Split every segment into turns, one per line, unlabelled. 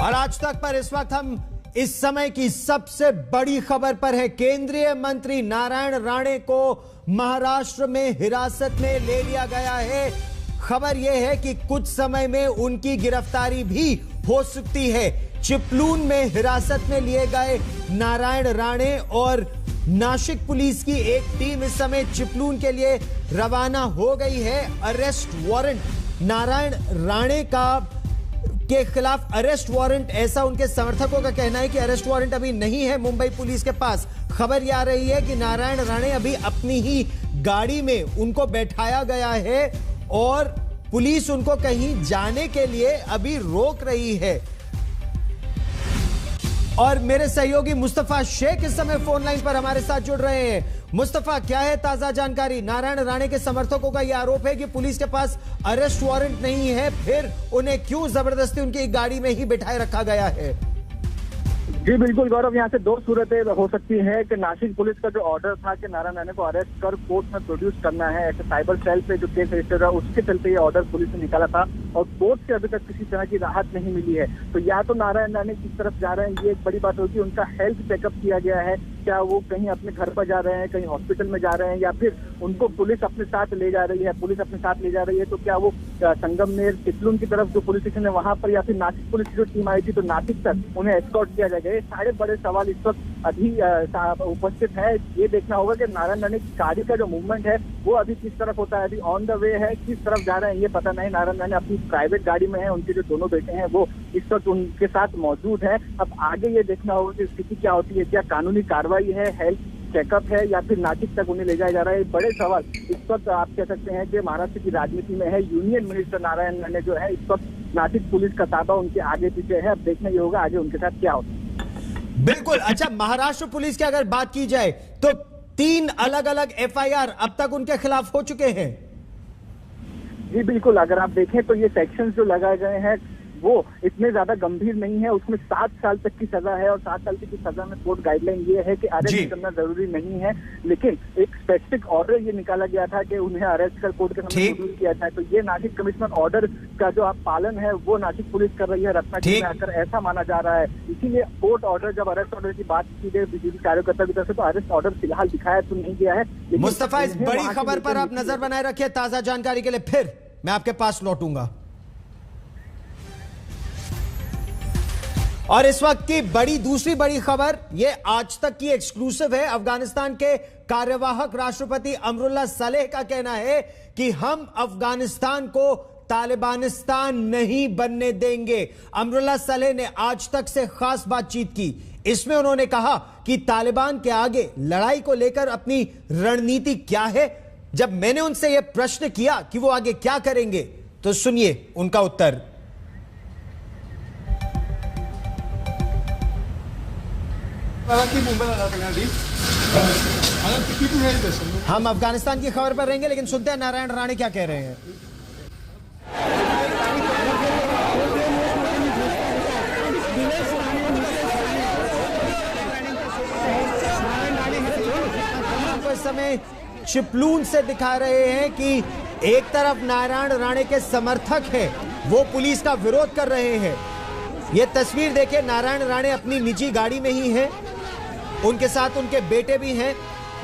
और आज तक पर इस वक्त हम इस समय की सबसे बड़ी खबर पर है। केंद्रीय मंत्री नारायण राणे को महाराष्ट्र में हिरासत में ले लिया गया है। खबर यह है कि कुछ समय में उनकी गिरफ्तारी भी हो सकती है। चिपलून में हिरासत में लिए गए नारायण राणे और नासिक पुलिस की एक टीम इस समय चिपलून के लिए रवाना हो गई है। अरेस्ट वारंट नारायण राणे के खिलाफ अरेस्ट वारंट, ऐसा उनके समर्थकों का कहना है कि अरेस्ट वारंट अभी नहीं है मुंबई पुलिस के पास। खबर यह आ रही है कि नारायण राणे अभी अपनी ही गाड़ी में उनको बैठाया गया है और पुलिस उनको कहीं जाने के लिए अभी रोक रही है। और मेरे सहयोगी मुस्तफा शेख इस समय फोन लाइन पर हमारे साथ जुड़ रहे हैं। मुस्तफा, क्या है ताजा जानकारी? नारायण राणे के समर्थकों का यह आरोप है कि पुलिस के पास अरेस्ट वारंट नहीं है, फिर उन्हें क्यों जबरदस्ती उनकी गाड़ी में ही बिठाए रखा गया है?
जी बिल्कुल गौरव, यहाँ से दो सूरतें हो सकती है कि नासिक पुलिस का जो ऑर्डर था कि नारायण राणे को अरेस्ट कर कोर्ट में प्रोड्यूस करना है, ऐसे साइबर सेल पे जो केस रजिस्टर है उसके चलते ये ऑर्डर पुलिस ने निकाला था और कोर्ट से अभी तक किसी तरह की राहत नहीं मिली है। तो या तो नारायण राणे किस तरफ जा रहे हैं ये एक बड़ी बात होगी। उनका हेल्थ चेकअप किया गया है, क्या वो कहीं अपने घर पर जा रहे हैं, कहीं हॉस्पिटल में जा रहे हैं, या फिर उनको पुलिस अपने साथ ले जा रही है। पुलिस अपने साथ ले जा रही है तो क्या वो संगमनेर चिपलून की तरफ जो पुलिस स्टेशन है वहां पर, या फिर नासिक पुलिस की जो टीम आई थी तो नासिक तक उन्हें एस्कॉर्ट किया जाएगा। ये सारे बड़े सवाल इस वक्त अभी उपस्थित है। ये देखना होगा कि नारायण राणे की गाड़ी का जो मूवमेंट है वो अभी किस तरफ होता है, अभी ऑन द वे है, किस तरफ जा रहे हैं ये पता नहीं। नारायण राणे अपनी प्राइवेट गाड़ी में है, उनके जो दोनों बेटे हैं वो इस वक्त उनके साथ मौजूद है। अब आगे ये देखना होगा कि स्थिति क्या होती है, क्या कानूनी कार्रवाई है, हेल्थ चेकअप है, या फिर नासिक तक उन्हें ले जाया जा रहा है। बड़े सवाल इस वक्त आप कह सकते हैं कि महाराष्ट्र की राजनीति में है। यूनियन मिनिस्टर नारायण राणे जो है इस वक्त नासिक पुलिस का ताबा उनके आगे पीछे है। अब देखना ये होगा आगे उनके साथ क्या होता है।
बिल्कुल। अच्छा, महाराष्ट्र पुलिस की अगर बात की जाए तो 3 अलग अलग FIR अब तक उनके खिलाफ हो चुके हैं।
जी बिल्कुल, अगर आप देखें तो ये सेक्शंस जो लगाए गए हैं वो इतने ज्यादा गंभीर नहीं है। उसमें 7 साल तक की सजा है और 7 साल की सजा में कोर्ट गाइडलाइन ये है कि अरेस्ट करना जरूरी नहीं है, लेकिन एक स्पेसिफिक ऑर्डर ये निकाला गया था कि उन्हें अरेस्ट कर कोर्ट के सामने प्रोड्यूस किया जाए। तो ये नासिक कमिश्नर ऑर्डर का जो आप पालन है वो नासिक पुलिस कर रही है रत्नागिरी में आकर, ऐसा माना जा रहा है। इसीलिए कोर्ट ऑर्डर, जब अरेस्ट ऑर्डर की बात की गई बीजेपी कार्यकर्ता की तरफ से, तो अरेस्ट ऑर्डर फिलहाल दिखाया तो नहीं गया है।
मुस्तफा, इस बड़ी खबर पर आप नजर बनाए रखिए ताजा जानकारी के लिए, फिर मैं आपके पास लौटूंगा। और इस वक्त की दूसरी बड़ी खबर ये आज तक की एक्सक्लूसिव है। अफगानिस्तान के कार्यवाहक राष्ट्रपति अमरुल्लाह सलेह का कहना है कि हम अफगानिस्तान को तालिबानिस्तान नहीं बनने देंगे। अमरुल्लाह सलेह ने आज तक से खास बातचीत की। इसमें उन्होंने कहा कि तालिबान के आगे लड़ाई को लेकर अपनी रणनीति क्या है। जब मैंने उनसे यह प्रश्न किया कि वो आगे क्या करेंगे, तो सुनिए उनका उत्तर। हम अफगानिस्तान की खबर पर रहेंगे, लेकिन सुनते हैं नारायण राणे क्या कह रहे हैं। इस समय चिपलून से दिखा रहे हैं कि एक तरफ नारायण राणे के समर्थक हैं, वो पुलिस का विरोध कर रहे हैं। यह तस्वीर देखिए, नारायण राणे अपनी निजी गाड़ी में ही हैं, उनके साथ उनके बेटे भी हैं।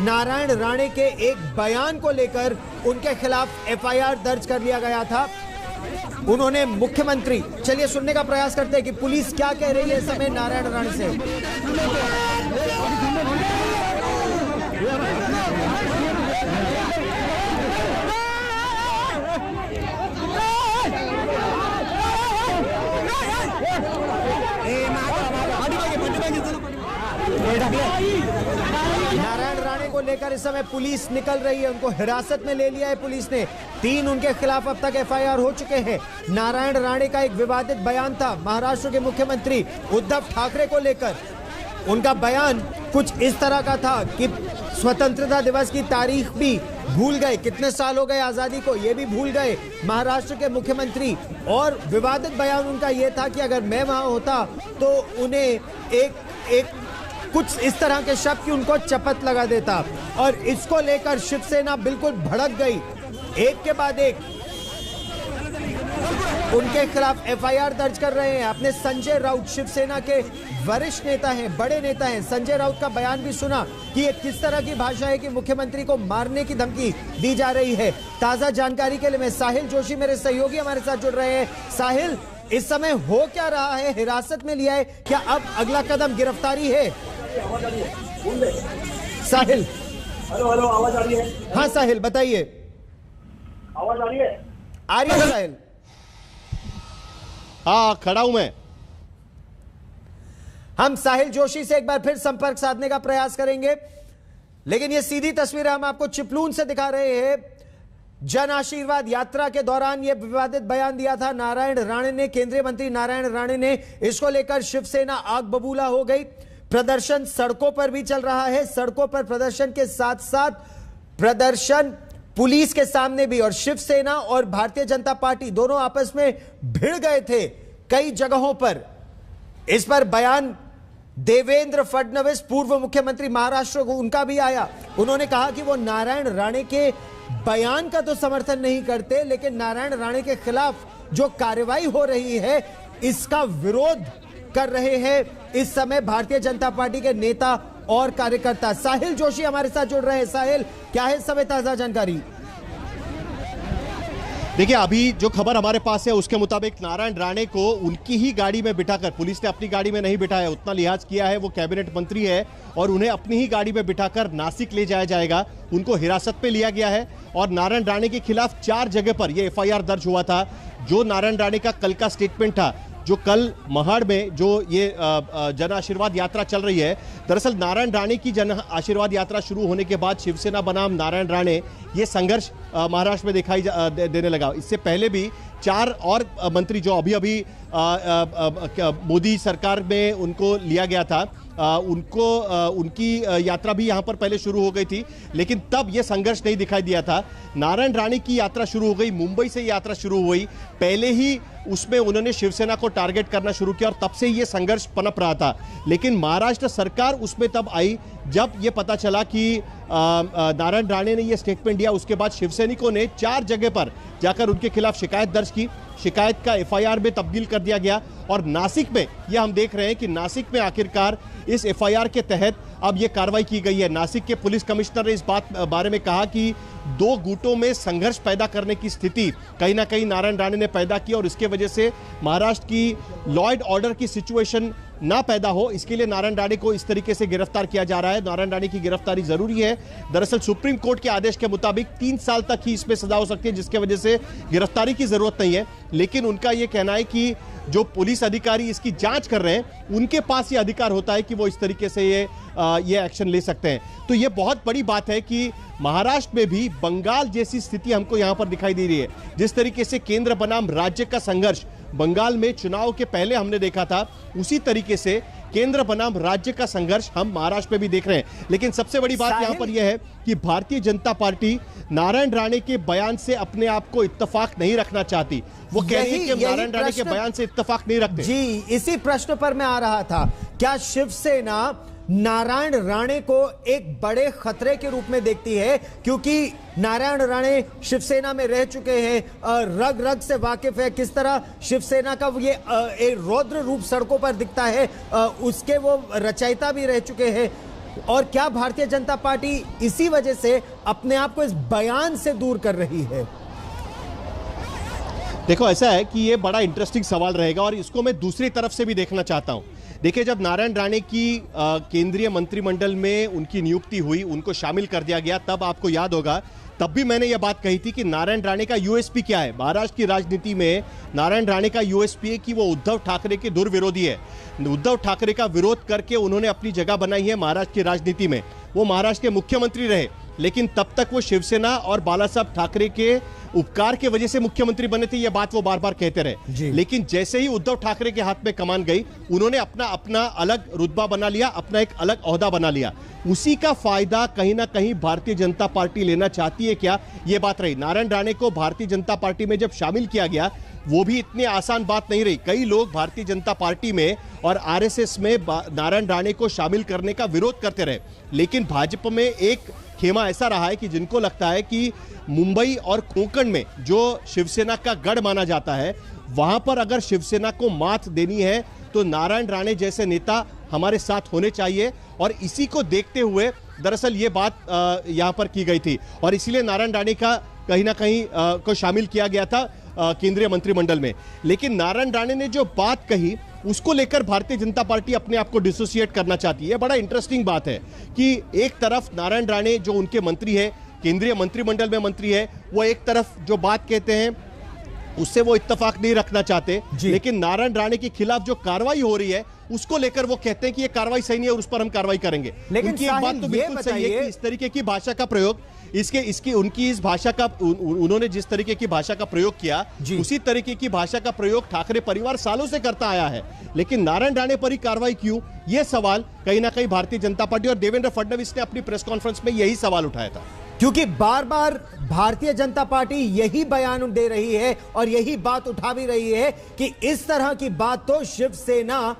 नारायण राणे के एक बयान को लेकर उनके खिलाफ FIR दर्ज कर लिया गया था। उन्होंने मुख्यमंत्री, चलिए सुनने का प्रयास करते हैं कि पुलिस क्या कह रही है इस समय नारायण राणे से। नारायण राणे को लेकर इस समय पुलिस निकल रही है, उनको हिरासत में ले लिया है पुलिस ने। 3 उनके खिलाफ अब तक FIR हो चुके हैं। नारायण राणे का एक विवादित बयान था महाराष्ट्र के मुख्यमंत्री उद्धव ठाकरे को लेकर। उनका बयान कुछ इस तरह का था कि स्वतंत्रता दिवस की तारीख भी भूल गए, कितने साल हो गए आजादी को ये भी भूल गए महाराष्ट्र के मुख्यमंत्री। और विवादित बयान उनका यह था कि अगर मैं वहां होता तो उन्हें एक कुछ इस तरह के शब्द की उनको चपत लगा देता। और इसको लेकर शिवसेना बिल्कुल भड़क गई, एक के बाद एक उनके खिलाफ एफआईआर दर्ज कर रहे हैं। आपने संजय राउत, शिवसेना के वरिष्ठ नेता हैं, बड़े नेता हैं, संजय राउत का बयान भी सुना कि ये किस तरह की भाषा है कि मुख्यमंत्री को मारने की धमकी दी जा रही है। ताजा जानकारी के लिए मैं साहिल जोशी, मेरे सहयोगी हमारे साथ जुड़ रहे हैं। साहिल, इस समय हो क्या रहा है? हिरासत में लिया है, क्या अब अगला कदम गिरफ्तारी है? साहिल,
हेलो हेलो, आवाज आ रही है?
हाँ साहिल बताइए।
आवाज आ रही है?
आ रही है साहिल?
हाँ, खड़ा हूं मैं।
हम साहिल जोशी से एक बार फिर संपर्क साधने का प्रयास करेंगे, लेकिन ये सीधी तस्वीर हम आपको चिपलून से दिखा रहे हैं। जन आशीर्वाद यात्रा के दौरान यह विवादित बयान दिया था नारायण राणे ने, केंद्रीय मंत्री नारायण राणे ने। इसको लेकर शिवसेना आग बबूला हो गई। प्रदर्शन सड़कों पर भी चल रहा है। सड़कों पर प्रदर्शन के साथ साथ प्रदर्शन पुलिस के सामने भी, और शिवसेना और भारतीय जनता पार्टी दोनों आपस में भिड़ गए थे कई जगहों पर। इस पर बयान देवेंद्र फडणवीस, पूर्व मुख्यमंत्री महाराष्ट्र, उनका भी आया। उन्होंने कहा कि वो नारायण राणे के बयान का तो समर्थन नहीं करते, लेकिन नारायण राणे के खिलाफ जो कार्रवाई हो रही है इसका विरोध कर रहे हैं इस समय भारतीय जनता पार्टी के नेता और कार्यकर्ता। साहिल जोशी हमारे साथ जुड़ रहे हैं। साहिल, क्या है इस समय ताजा जानकारी?
देखिए, अभी जो खबर हमारे पास है उसके मुताबिक नारायण राणे को उनकी ही गाड़ी में बिठाकर, पुलिस ने अपनी गाड़ी में नहीं बिठाया, उतना लिहाज किया है, वो कैबिनेट मंत्री है और उन्हें अपनी ही गाड़ी में बिठाकर नासिक ले जाया जाएगा। उनको हिरासत पे लिया गया है और नारायण राणे के खिलाफ 4 जगह पर यह एफआईआर दर्ज हुआ था। जो नारायण राणे का कल का स्टेटमेंट था, जो कल महाड़ में जो ये जन आशीर्वाद यात्रा चल रही है, दरअसल नारायण राणे की जन आशीर्वाद यात्रा शुरू होने के बाद शिवसेना बनाम नारायण राणे ये संघर्ष महाराष्ट्र में दिखाई देने लगा। इससे पहले भी 4 और मंत्री जो अभी अभी मोदी सरकार में उनको लिया गया था, उनकी यात्रा भी यहां पर पहले शुरू हो गई थी, लेकिन तब यह संघर्ष नहीं दिखाई दिया था। नारायण राणे की यात्रा शुरू हो गई, मुंबई से यात्रा शुरू हुई, पहले ही उसमें उन्होंने शिवसेना को टारगेट करना शुरू किया और तब से यह संघर्ष पनप रहा था। लेकिन महाराष्ट्र सरकार उसमें तब आई जब यह पता चला कि नारायण राणे ने यह स्टेटमेंट दिया। उसके बाद शिवसैनिकों ने 4 जगह पर जाकर उनके खिलाफ शिकायत दर्ज की। शिकायत का एफआईआर में तब्दील कर दिया गया और नासिक में यह हम देख रहे हैं कि नासिक में आखिरकार इस एफआईआर के तहत अब यह कार्रवाई की गई है। नासिक के पुलिस कमिश्नर ने इस बारे में कहा कि 2 गुटों में संघर्ष पैदा करने की स्थिति कहीं ना कहीं नारायण राणे ने पैदा की और इसके वजह से महाराष्ट्र की लॉ एंड ऑर्डर की सिचुएशन ना पैदा हो, इसके लिए नारायण राणे को इस तरीके से गिरफ्तार किया जा रहा है। नारायण राणे की गिरफ्तारी जरूरी है। दरअसल सुप्रीम कोर्ट के आदेश के मुताबिक 3 साल तक ही इसमें सजा हो सकती है, जिसके वजह से गिरफ्तारी की जरूरत नहीं है। लेकिन उनका यह कहना है कि जो पुलिस अधिकारी इसकी जांच कर रहे हैं उनके पास ये अधिकार होता है कि वो इस तरीके से ये एक्शन ले सकते हैं। तो ये बहुत बड़ी बात है कि महाराष्ट्र में भी बंगाल जैसी स्थिति हमको यहां पर दिखाई दे रही है। जिस तरीके से केंद्र बनाम राज्य का संघर्ष बंगाल में चुनाव के पहले हमने देखा था, उसी तरीके से केंद्र बनाम राज्य का संघर्ष हम महाराष्ट्र में भी देख रहे हैं। लेकिन सबसे बड़ी बात यहां पर यह है कि भारतीय जनता पार्टी नारायण राणे के बयान से अपने आप को इत्तेफाक नहीं रखना चाहती। वो कह रही है कि हम नारायण राणे के बयान से इत्तेफाक नहीं रखते।
जी, इसी प्रश्न पर मैं आ रहा था। क्या शिवसेना नारायण राणे को एक बड़े खतरे के रूप में देखती है? क्योंकि नारायण राणे शिवसेना में रह चुके हैं, रग रग से वाकिफ है, किस तरह शिवसेना का ये रौद्र रूप सड़कों पर दिखता है, उसके वो रचयिता भी रह चुके हैं। और क्या भारतीय जनता पार्टी इसी वजह से अपने आप को इस बयान से दूर कर रही है?
देखो, ऐसा है कि ये बड़ा इंटरेस्टिंग सवाल रहेगा और इसको मैं दूसरी तरफ से भी देखना चाहता हूं। देखिए, जब नारायण राणे की केंद्रीय मंत्रिमंडल में उनकी नियुक्ति हुई, उनको शामिल कर दिया गया, तब आपको याद होगा, तब भी मैंने यह बात कही थी कि नारायण राणे का यूएसपी क्या है। महाराष्ट्र की राजनीति में नारायण राणे का यूएसपी है कि वो उद्धव ठाकरे के दुर्विरोधी है। उद्धव ठाकरे का विरोध करके उन्होंने अपनी जगह बनाई है महाराष्ट्र की राजनीति में। वो महाराष्ट्र के मुख्यमंत्री रहे, लेकिन तब तक वो शिवसेना और बाला साहब ठाकरे के उपकार के वजह से मुख्यमंत्री बने थे। यह बात वो बार बार कहते रहे। लेकिन जैसे ही उद्धव ठाकरे के हाथ में कमान गई, उन्होंने अपना अलग रुतबा बना लिया, अपना एक अलग ओहदा बना लिया। उसी का फायदा कहीं ना कहीं भारतीय जनता पार्टी लेना चाहती है क्या, यह बात रही। नारायण राणे को भारतीय जनता पार्टी में जब शामिल किया गया, वो भी इतनी आसान बात नहीं रही। कई लोग भारतीय जनता पार्टी में और आरएसएस में नारायण राणे को शामिल करने का विरोध करते रहे, लेकिन भाजपा में एक खेमा ऐसा रहा है कि जिनको लगता है कि मुंबई और कोंकण में जो शिवसेना का गढ़ माना जाता है, वहां पर अगर शिवसेना को मात देनी है तो नारायण राणे जैसे नेता हमारे साथ होने चाहिए। और इसी को देखते हुए दरअसल ये बात यहां पर की गई थी और इसीलिए नारायण राणे का कहीं ना कहीं को शामिल किया गया था केंद्रीय मंत्रिमंडल में। लेकिन नारायण राणे ने जो बात कही उसको लेकर भारतीय जनता पार्टी अपने आप को डिसोसिएट करना चाहती है। बड़ा इंटरेस्टिंग बात है कि एक तरफ नारायण राणे जो उनके मंत्री है, केंद्रीय मंत्रिमंडल में मंत्री है, वो एक तरफ जो बात कहते हैं उससे वो इत्तेफाक नहीं रखना चाहते, लेकिन नारायण राणे के खिलाफ जो कार्रवाई हो रही है उसको लेकर वो कहते हैं कि ये कार्रवाई सही नहीं है और उस पर हम कार्रवाई करेंगे।
लेकिन
उनकी एक बात तो बिल्कुल सही है कि इस तरीके की भाषा का प्रयोग उनकी इस भाषा का उन्होंने जिस तरीके की भाषा का प्रयोग किया उसी तरीके की भाषा का प्रयोग ठाकरे परिवार सालों से करता आया है। लेकिन नारायण राणे पर ही कार्रवाई क्यों, यह सवाल कहीं ना कहीं भारतीय जनता पार्टी और देवेंद्र फडणवीस ने अपनी प्रेस कॉन्फ्रेंस में यही सवाल उठाया था,
क्योंकि बार बार भारतीय जनता पार्टी यही बयान दे रही है और यही बात उठा भी रही है कि इस तरह की बात तो शिवसेना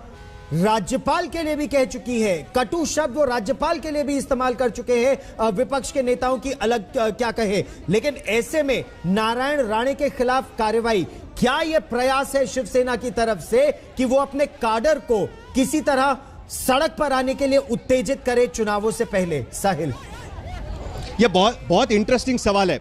राज्यपाल के लिए भी कह चुकी है। कटु शब्द वो राज्यपाल के लिए भी इस्तेमाल कर चुके हैं, विपक्ष के नेताओं की अलग क्या कहे। लेकिन ऐसे में नारायण राणे के खिलाफ कार्रवाई, क्या यह प्रयास है शिवसेना की तरफ से कि वो अपने काडर को किसी तरह सड़क पर आने के लिए उत्तेजित करे चुनावों से पहले? साहिल,
यह बहुत इंटरेस्टिंग सवाल है।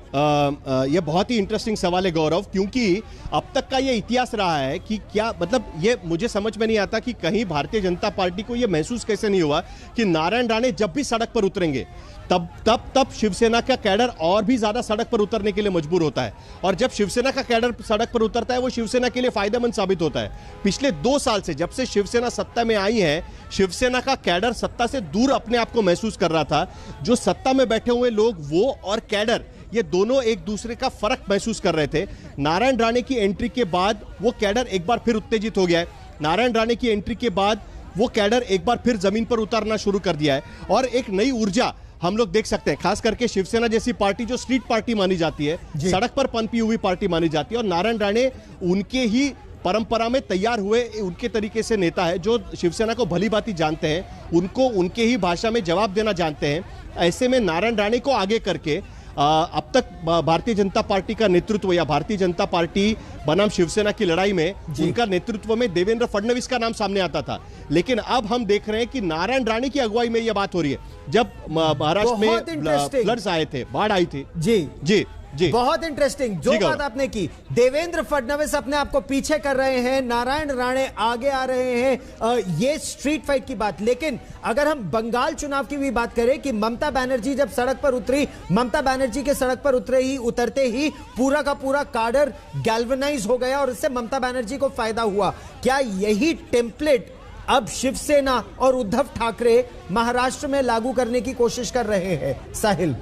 यह बहुत ही इंटरेस्टिंग सवाल है गौरव, क्योंकि अब तक का यह इतिहास रहा है कि क्या मतलब ये मुझे समझ में नहीं आता कि कहीं भारतीय जनता पार्टी को यह महसूस कैसे नहीं हुआ कि नारायण राणे जब भी सड़क पर उतरेंगे तब शिवसेना का कैडर और भी ज्यादा सड़क पर उतरने के लिए मजबूर होता है। और जब शिवसेना का कैडर सड़क पर उतरता है वो शिवसेना के लिए फायदेमंद साबित होता है। पिछले 2 साल से जब से शिवसेना सत्ता में आई है, शिवसेना का कैडर सत्ता से दूर अपने आप को महसूस कर रहा था। जो सत्ता में बैठे हुए लोग वो और कैडर, ये दोनों एक दूसरे का फर्क महसूस कर रहे थे। नारायण राणे की एंट्री के बाद वो कैडर एक बार फिर उत्तेजित हो गया है। नारायण राणे की एंट्री के बाद वो कैडर एक बार फिर जमीन पर उतारना शुरू कर दिया है और एक नई ऊर्जा हम लोग देख सकते हैं। खास करके शिवसेना जैसी पार्टी जो स्ट्रीट पार्टी मानी जाती है, सड़क पर पनपी हुई पार्टी मानी जाती है, और नारायण राणे उनके ही परंपरा में तैयार हुए उनके तरीके से नेता है जो शिवसेना को भली भांति जानते हैं, उनको उनके ही भाषा में जवाब देना जानते हैं। ऐसे में नारायण राणे को आगे करके अब तक भारतीय जनता पार्टी का नेतृत्व या भारतीय जनता पार्टी बनाम शिवसेना की लड़ाई में उनका नेतृत्व में देवेंद्र फडणवीस का नाम सामने आता था। लेकिन अब हम देख रहे हैं कि नारायण राणे की अगुवाई में यह बात हो रही है। जब महाराष्ट्र में फ्लड्स आए थे, बाढ़ आई थी, जी
बहुत इंटरेस्टिंग जो बात आपने की। देवेंद्र फडणवीस अपने आप को पीछे कर रहे हैं, नारायण राणे आगे आ रहे हैं, ये स्ट्रीट फाइट की बात। लेकिन अगर हम बंगाल चुनाव की भी बात करें कि ममता बनर्जी जब सड़क पर उतरी, ममता बनर्जी के सड़क पर उतरते ही पूरा का पूरा काडर गैल्वेनाइज हो गया और इससे ममता बनर्जी को फायदा हुआ। क्या यही टेम्पलेट अब शिवसेना और उद्धव ठाकरे महाराष्ट्र में लागू करने की कोशिश कर रहे हैं? साहिल,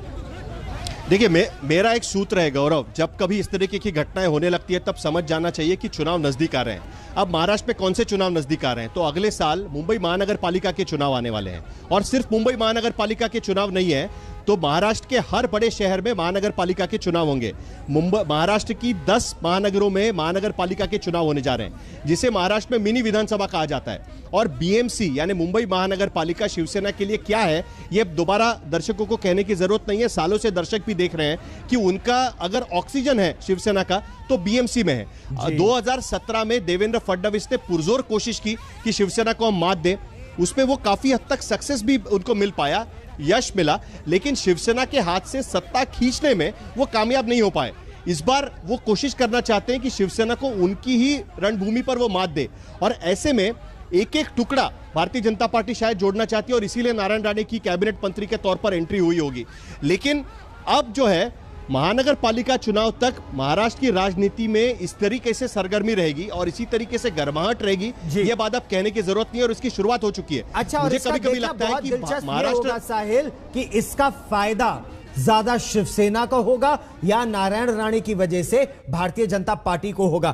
देखिए मेरा एक सूत्र है गौरव, जब कभी इस तरीके की घटनाएं होने लगती है तब समझ जाना चाहिए कि चुनाव नजदीक आ रहे हैं। अब महाराष्ट्र में कौन से चुनाव नजदीक आ रहे हैं? तो अगले साल मुंबई महानगर पालिका के चुनाव आने वाले हैं, और सिर्फ मुंबई महानगर पालिका के चुनाव नहीं है, तो महाराष्ट्र के हर बड़े शहर में महानगर पालिका के चुनाव होंगे। महाराष्ट्र की 10 महानगरों में महानगर पालिका के चुनाव होने जा रहे हैं, जिसे महाराष्ट्र में मिनी विधानसभा कहा जाता है। और बीएमसी यानी मुंबई महानगर पालिका शिवसेना के लिए क्या है, यह दोबारा दर्शकों को कहने की जरूरत नहीं है। सालों से दर्शक भी देख रहे हैं कि उनका अगर ऑक्सीजन है शिवसेना का तो बीएमसी में है। 2017 में देवेंद्र फडणवीस ने पुरजोर कोशिश की कि शिवसेना को हम मात दें, उसमें वो काफी हद तक सक्सेस भी उनको मिल पाया, यश मिला, लेकिन शिवसेना के हाथ से सत्ता खींचने में वो कामयाब नहीं हो पाए। इस बार वो कोशिश करना चाहते हैं कि शिवसेना को उनकी ही रणभूमि पर वो मात दे, और ऐसे में एक एक टुकड़ा भारतीय जनता पार्टी शायद जोड़ना चाहती है, और इसीलिए नारायण राणे की कैबिनेट मंत्री के तौर पर एंट्री हुई होगी। लेकिन अब जो है महानगर पालिका चुनाव तक महाराष्ट्र की राजनीति में इस तरीके से सरगर्मी रहेगी और इसी तरीके से गर्माहट रहेगी, यह बात अब कहने की जरूरत नहीं है, और इसकी शुरुआत हो चुकी है।
अच्छा,
मुझे कभी-कभी लगता है कि
महाराष्ट्र साहिल कि इसका फायदा ज्यादा शिवसेना को होगा या नारायण राणे की वजह से भारतीय जनता पार्टी को होगा?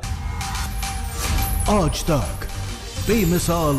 आज तक बेमिसाल